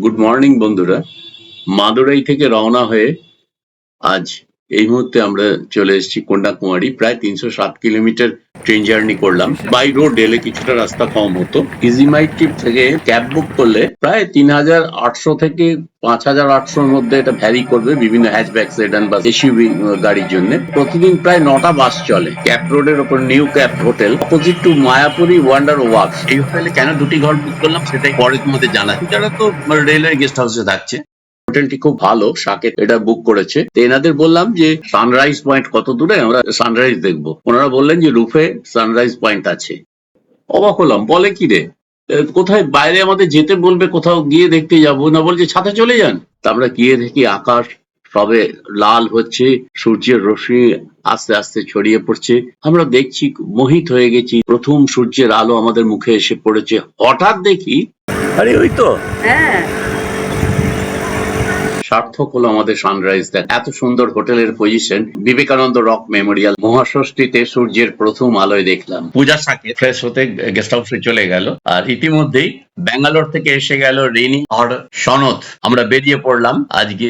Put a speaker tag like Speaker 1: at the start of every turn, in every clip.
Speaker 1: Good morning বন্ধুরা। মাদুরাই থেকে রওনা হয়ে আজ এই মুহূর্তে আমরা চলে এসেছি কন্যাকুমারী। প্রায় ৩০৭ কিলোমিটার ট্রেন জার্নি করলাম। বাই রোড এলে কিছুটা রাস্তা কম হতো। ইজি মাই ট্রিপ থেকে ক্যাব বুক করলে প্রায় ৩,৮০০ থেকে ৫,৮০০-র মধ্যে এটা ভ্যারি করবে বিভিন্ন হ্যাচব্যাক, সেডান বা এসইউভি গাড়ির জন্য। প্রতিদিন প্রায় ৯টা বাস চলে। ক্যাপ রোডের ওপর new cap hotel, opposite to Mayapuri wonder works. এই হোটেলে কেন দুটি ঘর বুক করলাম সেটাই পরের মধ্যে জানাচ্ছি। যারা তো রেলওয়ে গেস্ট হাউসে থাকছে, হোটেলটি খুব ভালো, সাকেত এটা বুক করেছে। তো এনাদের বললাম যে সানরাইজ পয়েন্ট কত দূরে, আমরা সানরাইজ দেখবো। ওনারা বললেন যে রুফে সানরাইজ পয়েন্ট আছে। অবাক হলাম, বলে কি রে, কোথায় বাইরে আমাদের যেতে বলবে, কোথাও গিয়ে দেখতে যাবো না, বলছে ছাদে চলে যান। তা আমরা গিয়ে দেখি আকাশ সবে লাল হচ্ছে, সূর্যের রশ্মি আস্তে আস্তে ছড়িয়ে পড়ছে। আমরা দেখছি, মোহিত হয়ে গেছি। প্রথম সূর্যের আলো আমাদের মুখে এসে পড়েছে। হঠাৎ দেখি, আরে ওই তো, হ্যাঁ, সার্থক হলো আমাদের সানরাইজ দেখ। এত সুন্দর হোটেলের পজিশন, বিবেকানন্দ রক মেমোরিয়াল। মহাষষ্ঠীতে সূর্যের প্রথম আলোয় দেখলাম। পূজা সাকে ফ্রেশ হতে গেস্ট হাউসে চলে গেল, আর ইতিমধ্যেই ব্যাঙ্গালোর থেকে এসে গেল রেনি আর সনদ। আমরা বেরিয়ে পড়লাম আজকে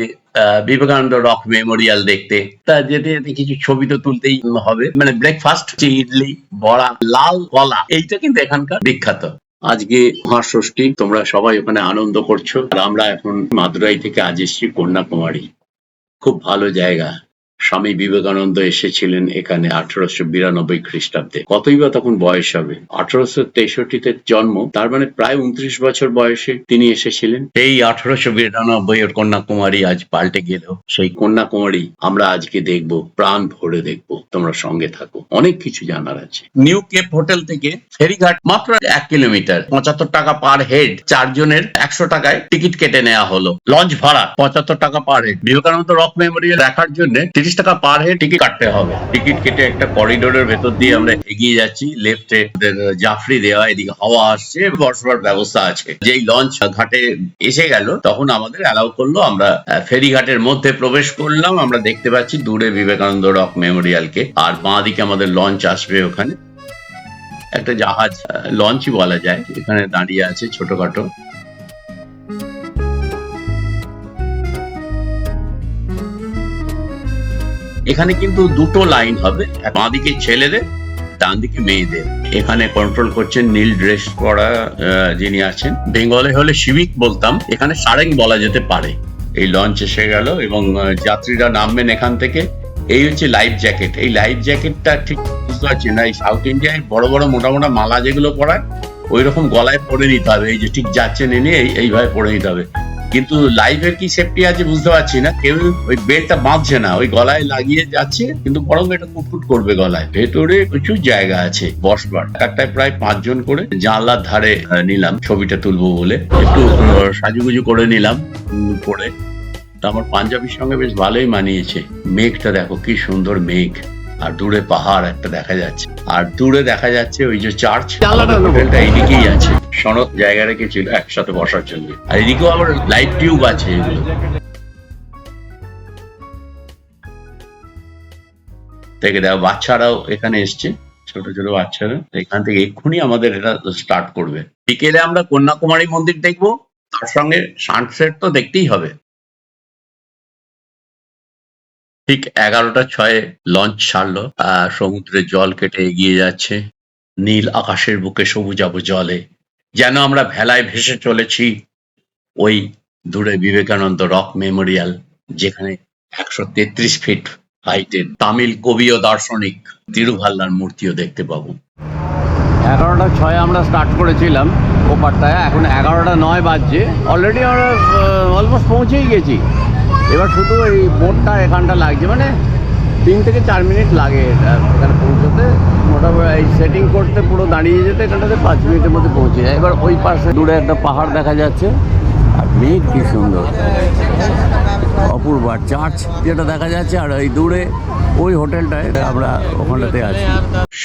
Speaker 1: বিবেকানন্দ রক মেমোরিয়াল দেখতে। তা যেতে যেতে কিছু ছবি তো তুলতেই হবে। মানে ব্রেকফাস্ট, ইডলি, বড়া, লাল কলা, এইটা কিন্তু এখানকার বিখ্যাত। আজকে মহাষষ্ঠী, তোমরা সবাই ওখানে আনন্দ করছো, আর আমরা এখন মাদুরাই থেকে আজ এসেছি কন্যাকুমারী। খুব ভালো জায়গা। স্বামী বিবেকানন্দ এসেছিলেন এখানে 1892 খ্রিস্টাব্দে। কতই বা তখন বয়স হবে? 1863-তে জন্ম, তার মানে প্রায় 29 বছর বয়সে তিনি এসেছিলেন। এই 1892 এর কন্যাকুমারী আজ পাল্টে গেল। সেই কন্যাকুমারী আমরা আজকে দেখবো, প্রাণ ভরে দেখবো। তোমরা সঙ্গে থাকো, অনেক কিছু জানার আছে। নিউ কেপ হোটেল থেকে ফেরিঘাট মাত্র 1 কিলোমিটার। 75 টাকা পার হেড, 4 জনের 100 টাকায় টিকিট কেটে নেওয়া হলো। লঞ্চ ভাড়া 75 টাকা per head. Vivekananda rock Memorial দেখার জন্য 30 টাকা পার হেড টিকিট কাটতে হবে। টিকিট কেটে একটা করিডোরের ভেতর দিয়ে আমরা এগিয়ে যাচ্ছি। লেফটে জাফরি দেওয়া, এদিকে হাওয়া আসছে, বসবার ব্যবস্থা আছে। যেই লঞ্চ ঘাটে এসে গেল, তখন আমাদের অ্যালাউ করলো। আমরা ফেরিঘাটের মধ্যে প্রবেশ করলাম। আমরা দেখতে পাচ্ছি দূরে বিবেকানন্দ রক মেমোরিয়ালকে, আর বাঁ দিকে আমাদের লঞ্চ আসবে। ওখানে একটা জাহাজ, লঞ্চই বলা যায়, এখানে দাঁড়িয়ে আছে ছোটখাটো। এখানে কিন্তু দুটো লাইন হবে, বাঁ দিকে ছেলেদের, ডান দিকে মেয়েদের। এখানে কন্ট্রোল করছেন নীল ড্রেস পরা যিনি আছেন। বেঙ্গলে হলে সিভিক বলতাম, এখানে সারেং বলা যেতে পারে। এই লঞ্চ এসে গেল এবং যাত্রীরা নামবেন এখান থেকে। এই হচ্ছে লাইফ জ্যাকেট। এই লাইফ জ্যাকেটটা ঠিক বুঝতে পারছি না, এই সাউথ ইন্ডিয়ায় বড় বড় মোটা মোটা মালা যেগুলো পরায়, ওই রকম গলায় পরে নিতে হবে। এই যে ঠিক যাচ্ছেন এনে এইভাবে পরে নিতে হবে। কিন্তু লাইফের কি সেফটি আছে বুঝতে পারছি না। কেউ ওই বেল্টটা বাঁধছে না, ওই গলায় লাগিয়ে যাচ্ছে, কিন্তু বরং এটা কুটকুট করবে গলায়। ভেতরে প্রচুর জায়গা আছে বসবার। একটায় প্রায় 5 জন করে। জানলার ধারে নিলাম ছবিটা তুলবো বলে, একটু সাজুগুজু করে নিলাম পরে। আমার পাঞ্জাবির সঙ্গে বেশ ভালোই মানিয়েছে। মেঘটা দেখো কি সুন্দর মেঘ, আর দূরে পাহাড় একটা দেখা যাচ্ছে, আর দূরে দেখা যাচ্ছে ওই যে চার্চ। হোটেলটা এইদিকেই আছে। সনদ জায়গা রেখেছিল একসাথে বসার জন্য, আর এদিকেও আবার লাইট টিউব আছে। এগুলো থেকে দেখো বাচ্চারাও এখানে এসছে, ছোট ছোট বাচ্চারা। এখান থেকে এক্ষুনি আমাদের এটা স্টার্ট করবে। বিকেলে আমরা কন্যাকুমারী মন্দির দেখবো, তার সঙ্গে সানসেট তো দেখতেই হবে। ঠিক 11:06 লঞ্চ ছাড়লো, সমুদ্রের জল কেটে এগিয়ে যাচ্ছে। নীল আকাশের বুকে সবুজাভ জলে, যেন আমরা ভেলায় ভেসে চলেছি ওই দূরে বিবেকানন্দ রক মেমোরিয়াল, যেখানে 133 ফিট হাইটের তামিল কবি ও দার্শনিক তিরুভাল্লার মূর্তিও দেখতে পাবো। 11:06 আমরা স্টার্ট করেছিলাম ওপারটায়, এখন 11:09 বাজছে। অলরেডি আমরা অলমোস্ট পৌঁছেই গেছি। এবার শুধু এই বোটটা এখানটা লাগছে, মানে 3 থেকে 4 মিনিট লাগে এটা এখানে পৌঁছতে। মোটামুটি এই সেটিং করতে পুরো দাঁড়িয়ে যেতে এখানটাতে 5 মিনিটের মধ্যে পৌঁছে যায়। এবার ওই পাশে দূরে একটা পাহাড় দেখা যাচ্ছে, আর মেঘ কি সুন্দর, অপূর্ব। আর চার্চ যেটা দেখা যাচ্ছে, আর ওই দূরে ওই হোটেলটায় আমরা ওখানটাতে আছি।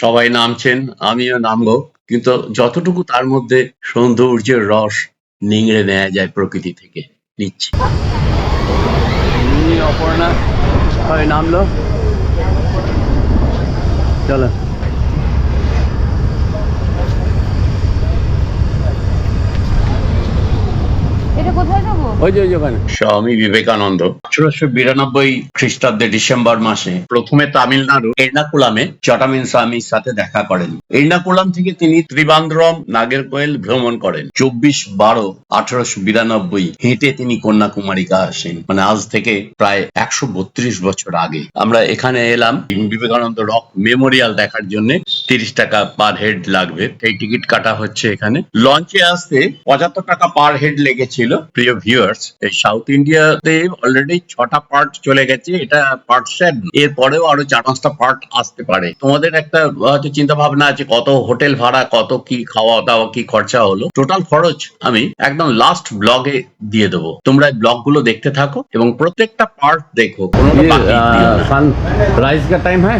Speaker 1: সবাই নামছেন, আমিও নামবো, কিন্তু যতটুকু তার মধ্যে সৌন্দর্যের রস নিংড়ে নেওয়া যায় প্রকৃতি থেকে, নিচ্ছি। অপর্ণা সবাই নামলো, চলো।
Speaker 2: এটা কোথায় যাবো?
Speaker 1: স্বামী বিবেকানন্দ 1892 খ্রিস্টাব্দে ডিসেম্বর মাসে প্রথমে তামিলনাড়ু এর্নাকুলামে চটামিন স্বামীর সাথে দেখা করেন। এর্নাকুলাম থেকে তিনি ত্রিবান্দ্রম নাগেরকোয়েল ভ্রমণ করেন। 24/12/1892 হেঁটে তিনি কন্যাকুমারিকা আসেন, মানে আজ থেকে প্রায় 132 বছর আগে। আমরা এখানে এলাম বিবেকানন্দ রক মেমোরিয়াল দেখার জন্য। 30 টাকা পার হেড লাগবে, এই টিকিট কাটা হচ্ছে এখানে। লঞ্চে আসতে 75 টাকা পার হেড লেগেছিল। প্রিয় ভিউয়ার্স, এই সাউথ ইন্ডিয়াতে অলরেডি 6টা পার্ট চলে গেছে, এটা পার্ট 7। এরপরেও আরো 4-5টা পার্ট আসতে পারে। তোমাদের একটা হয়তো চিন্তা ভাবনা আছে কত হোটেল ভাড়া, কত কি খাওয়া দাওয়া, কি খরচা হলো। টোটাল খরচ আমি একদম লাস্ট ব্লগে দিয়ে দেবো। তোমরা এই ব্লগ গুলো দেখতে থাকো এবং প্রত্যেকটা পার্ট দেখো।
Speaker 2: सनराइज का टाइम है,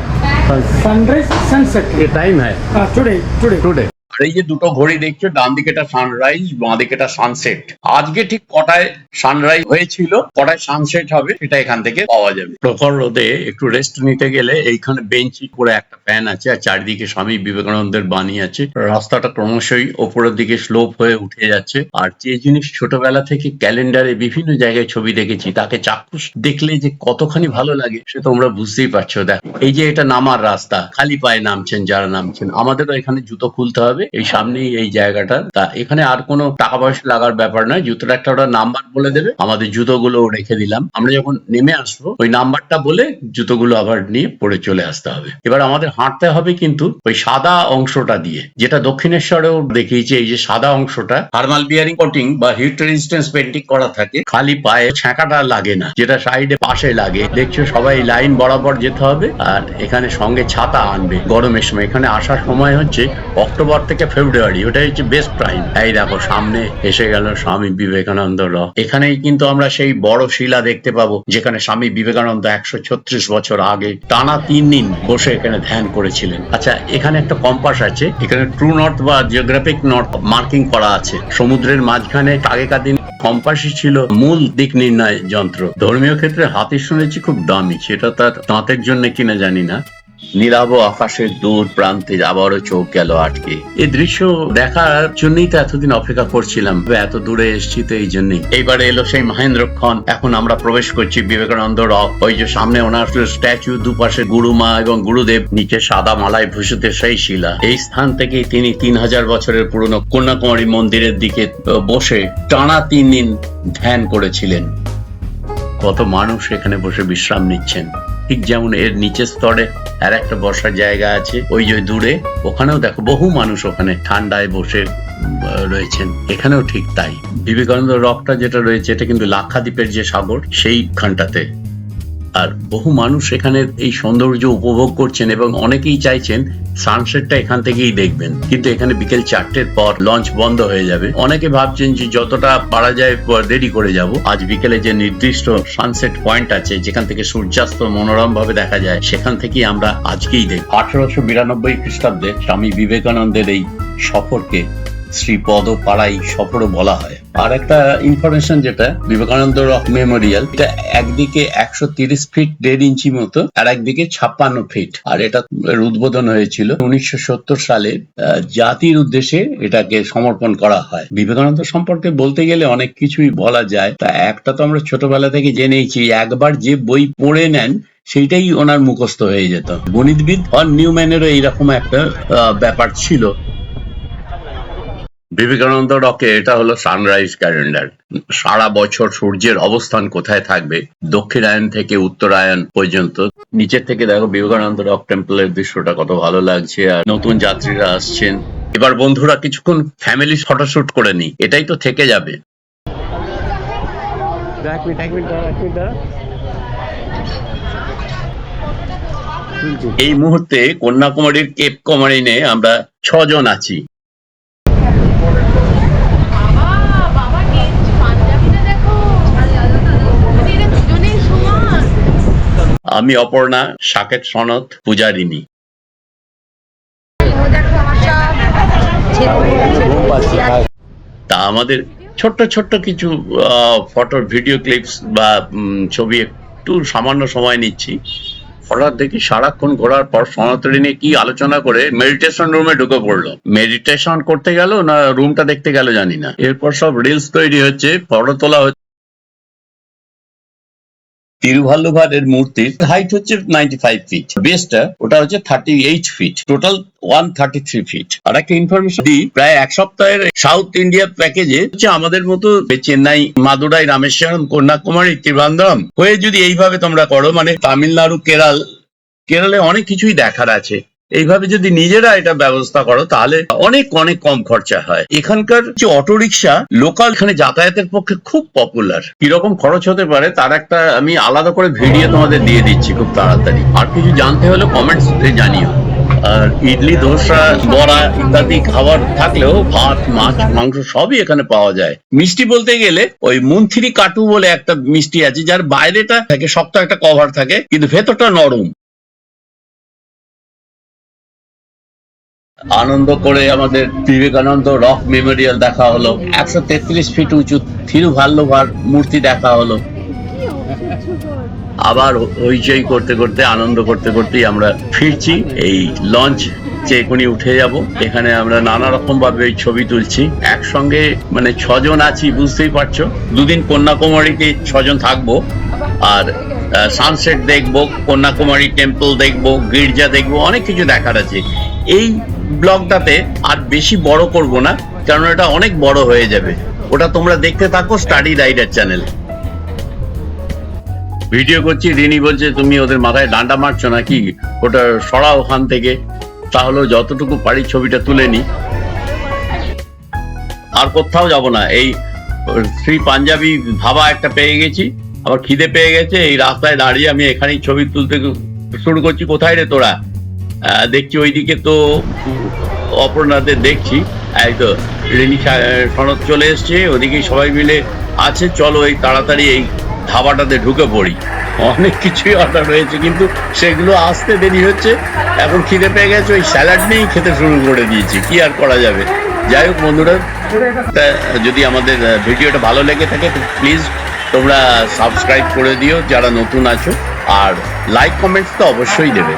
Speaker 3: सनराइज सनसेट
Speaker 2: ये टाइम है
Speaker 3: टुडे टुडे
Speaker 2: टुडे।
Speaker 1: আর এই যে দুটো ঘড়ি দেখছো, ডান দিকেটা সানরাইজ, বাঁ দিকেটা সানসেট। আজকে ঠিক কটায় সানরাইজ হয়েছিল, কটায় সানসেট হবে, সেটা এখান থেকে পাওয়া যাবে। প্রখর রোদে একটু রেস্ট নিতে গেলে এইখানে বেঞ্চি করে একটা ফ্যান আছে, আর চারিদিকে স্বামী বিবেকানন্দের বাণী আছে। রাস্তাটা ক্রমশই ওপরের দিকে স্লোপ হয়ে উঠে যাচ্ছে। আর যে জিনিস ছোটবেলা থেকে ক্যালেন্ডারে বিভিন্ন জায়গায় ছবি দেখেছি, তাকে চাক্ষুষ দেখলে যে কতখানি ভালো লাগে সে তোমরা বুঝতেই পারছো। দেখো, এই যে এটা নামার রাস্তা, খালি পায়ে নামছেন যারা নামছেন। আমাদেরও এখানে জুতো খুলতে হবে, এই সামনেই এই জায়গাটা। তা এখানে আর কোনো টাকা পয়সা লাগার ব্যাপার নয়, জুতোর একটা ওরা নাম্বার বলে দেবে, আমাদের জুতোগুলো রেখে দিলাম। আমরা যখন নেমে আসবো ওই নাম্বারটা বলে জুতোগুলো আবার নিয়ে পরে চলে আসতে হবে। এবার আমাদের হাঁটতে হবে কিন্তু ওই সাদা অংশটা দিয়ে, যেটা দক্ষিণেশ্বরেও দেখিয়েছি। এই যে সাদা অংশটা থার্মাল বিয়ারিং কোটিং বা হিট রেজিস্ট্যান্স পেন্টিং করা থাকে, খালি পায়ে ছ্যাঁকাটা লাগে না, যেটা সাইডে পাশে লাগে। দেখছো সবাই লাইন বরাবর যেতে হবে, আর এখানে সঙ্গে ছাতা আনবে গরমের সময়। এখানে আসার সময় হচ্ছে অক্টোবর থেকে ফেব্রুয়ারি, ওটাই হচ্ছে বেস্ট টাইম। এই দেখো সামনে এসে গেল স্বামী বিবেকানন্দ রক। এখানেই কিন্তু আমরা সেই বড় শিলা দেখতে পাবো যেখানে স্বামী বিবেকানন্দ 136 বছর আগে টানা 3 দিন বসে এখানে ধ্যান করেছিলেন। আচ্ছা, এখানে একটা কম্পাস আছে, এখানে ট্রু নর্থ বা জিওগ্রাফিক নর্থ মার্কিং করা আছে। সমুদ্রের মাঝখানে আগেকার দিন কম্পাসই ছিল মূল দিক নির্ণয় যন্ত্র। ধর্মীয় ক্ষেত্রে হাতি শুনেছি খুব দামি, সেটা তার দাঁতের জন্য কিনা জানি না। নীলাভ আকাশের দূর প্রান্তে আবারও চোখ গেল আটকে। এই দৃশ্য দেখার জন্যই তো এতদিন অপেক্ষা করছিলাম, এত দূরে এসেছি তো এই জন্যই। এইবারে এলো সেই মহেন্দ্রক্ষণ। এখন আমরা প্রবেশ করছি বিবেকানন্দ রক। ওই যে সামনে ওনার স্ট্যাচু, দুপাশে গুরুমা এবং গুরুদেব, নিচে সাদা মালায় ভূষিত সেই শিলা। এই স্থান থেকেই তিনি 3000 বছরের পুরনো কন্যাকুমারী মন্দিরের দিকে বসে টানা 3 দিন ধ্যান করেছিলেন। কত মানুষ এখানে বসে বিশ্রাম নিচ্ছেন। ঠিক যেমন এর নিচের স্তরে আর একটা বসার জায়গা আছে, ওই যে দূরে, ওখানেও দেখো বহু মানুষ ওখানে ঠান্ডায় বসে রয়েছেন। এখানেও ঠিক তাই। বিবেকানন্দ রকটা যেটা রয়েছে, এটা কিন্তু লাক্ষাদ্বীপের যে সাগর সেইখানটাতে। আর বহু মানুষ এখানে এই সৌন্দর্য উপভোগ করছেন এবং অনেকেই চাইছেন সানসেটটা এখান থেকেই দেখবেন। কিন্তু এখানে বিকেল 4টের পর লঞ্চ বন্ধ হয়ে যাবে। অনেকে ভাবছেন যে যতটা পারা যায় দেরি করে যাব। আজ বিকেলে যে নির্দিষ্ট সানসেট পয়েন্ট আছে যেখান থেকে সূর্যাস্ত মনোরম ভাবে দেখা যায়, সেখান থেকেই আমরা আজকেই দেখব। 1892 খ্রিস্টাব্দে স্বামী বিবেকানন্দের এই সফরকে শ্রীপদ পাড়াই সফরও বলা হয়। আর একটা ইনফরমেশন, যেটা বিবেকানন্দ রক মেমোরিয়াল, এটা একদিকে 130 ফিট 1.5 ইঞ্চি মতো, আর একদিকে 56 ফিট। আর এটা উদ্বোধন হয়েছিল 1970 সালে। জাতির উদ্দেশ্যে এটাকে সমর্পণ করা হয়। বিবেকানন্দ সম্পর্কে বলতে গেলে অনেক কিছুই বলা যায়। তা একটা তো আমরা ছোটবেলা থেকে জেনেইছি, একবার যে বই পড়ে নেন সেইটাই ওনার মুখস্থ হয়ে যেত। গণিতবিদ আর নিউম্যানেরও এইরকম একটা ব্যাপার ছিল। বিবেকানন্দ রকে এটা হলো সানরাইজ ক্যালেন্ডার। সারা বছর সূর্যের অবস্থান কোথায় থাকবে, দক্ষিণায়ন থেকে উত্তরায়ণ পর্যন্ত। নিচের থেকে দেখো বিবেকানন্দ রক টেম্পলের দৃশ্যটা কত ভালো লাগছে। আর নতুন যাত্রীরা আসছেন। এবার বন্ধুরা কিছুক্ষণ ফ্যামিলি ফটোশুট করে নি, এটাই তো থেকে যাবে। এই মুহূর্তে কন্যাকুমারীর কেপ কমারিনে আমরা 6 জন আছি। আমি অপর্ণা, সাকেত সনদ, পূজারিনী। তা আমাদের ছোট্ট ছোট্ট কিছু ফটোর ভিডিও ক্লিপস বা ছবি একটু সামান্য সময় নিচ্ছি। হঠাৎ দেখি সারাক্ষণ ঘোরার পর সনাতনী কি আলোচনা করে মেডিটেশন রুমে ঢুকে পড়লো। মেডিটেশন করতে গেল না রুমটা দেখতে গেল জানি না। এরপর সব রিলস তৈরি হচ্ছে, ফটো তোলা হচ্ছে। তিরুভাল্লুভারের মূর্তির হাইট হচ্ছে 95 ফিট, বেসটা ওটা হচ্ছে 38 ফিট, টোটাল 133 ফিট। আর একটা ইনফরমেশন দিই, প্রায় এক সপ্তাহের সাউথ ইন্ডিয়া প্যাকেজে হচ্ছে আমাদের মতো চেন্নাই, মাদুরাই, রামেশ্বরম, কন্যাকুমারী, ত্রিবান্দ্রম হয়ে যদি এইভাবে তোমরা করো, মানে তামিলনাড়ু, কেরলে অনেক কিছুই দেখার আছে, এইভাবে যদি নিজেরা এটা ব্যবস্থা করো তাহলে অনেক অনেক কম খরচা হয়। এখানকার যে অটো রিক্সা লোকাল এখানে যাতায়াতের পক্ষে খুব পপুলার। কিরকম খরচ হতে পারে তার একটা আমি আলাদা করে ভিডিও তোমাদের দিয়ে দিচ্ছি খুব তাড়াতাড়ি। আর কিছু জানতে হলে কমেন্টস জানিও। আর ইডলি, ধোসা, বড়া ইত্যাদি খাবার থাকলেও ভাত, মাছ, মাংস সবই এখানে পাওয়া যায়। মিষ্টি বলতে গেলে ওই মুন্থিরি কাটু বলে একটা মিষ্টি আছে, যার বাইরেটা থাকে শক্ত একটা কভার থাকে কিন্তু ভেতরটা নরম। আনন্দ করে আমাদের বিবেকানন্দ রক মেমোরিয়াল দেখা হলো, 133 ফিট উঁচু থিরুভাল্লুভার মূর্তি দেখা হলো। আবার হইচই করতে করতে, আনন্দ করতে করতেই আমরা ফিরছি। এই লঞ্চ এখনই উঠে যাব। এখানে আমরা নানা রকম ভাবে ছবি তুলছি একসঙ্গে, মানে 6 জন আছি, বুঝতেই পারছো। দুদিন কন্যাকুমারীতে 6 জন থাকবো, আর সানসেট দেখবো, কন্যাকুমারী টেম্পল দেখবো, গির্জা দেখবো, অনেক কিছু দেখার আছে। এই ব্লগটাতে আর বেশি বড় করব না, কারণ এটা অনেক বড় হয়ে যাবে। ওটা তোমরা দেখতে থাকো স্টাডি রাইডার চ্যানেল। ভিডিও করছি, রিনি বলছে তুমি ওদের মাথায় ডান্ডা মারছো নাকি, ওটা সরা ওখান থেকে। তাহলে যতটুকু পারি ছবিটা তুলে নি, আর কোথাও যাব না। এই শ্রী পাঞ্জাবি ধাবা একটা পেয়ে গেছি, আবার খিদে পেয়ে গেছে। এই রাস্তায় দাঁড়িয়ে আমি এখানেই ছবি তুলতে শুরু করছি। কোথায় রে তোরা? দেখছি ওইদিকে তো অপর্ণাদের দেখছি, এই তো রেনি সনদ চলে এসছে, ওদিকে সবাই মিলে আছে। চলো এই তাড়াতাড়ি এই ধাবাটাতে ঢুকে পড়ি। অনেক কিছুই অর্ডার হয়েছে কিন্তু সেগুলো আসতে দেরি হচ্ছে। এখন খিদে পেয়ে গেছে, ওই স্যালাড নিয়েই খেতে শুরু করে দিয়েছি, কি আর করা যাবে। যাই হোক বন্ধুরা, যদি আমাদের ভিডিওটা ভালো লেগে থাকে তো প্লিজ তোমরা সাবস্ক্রাইব করে দিও যারা নতুন আছো, আর লাইক কমেন্টস তো অবশ্যই দেবে।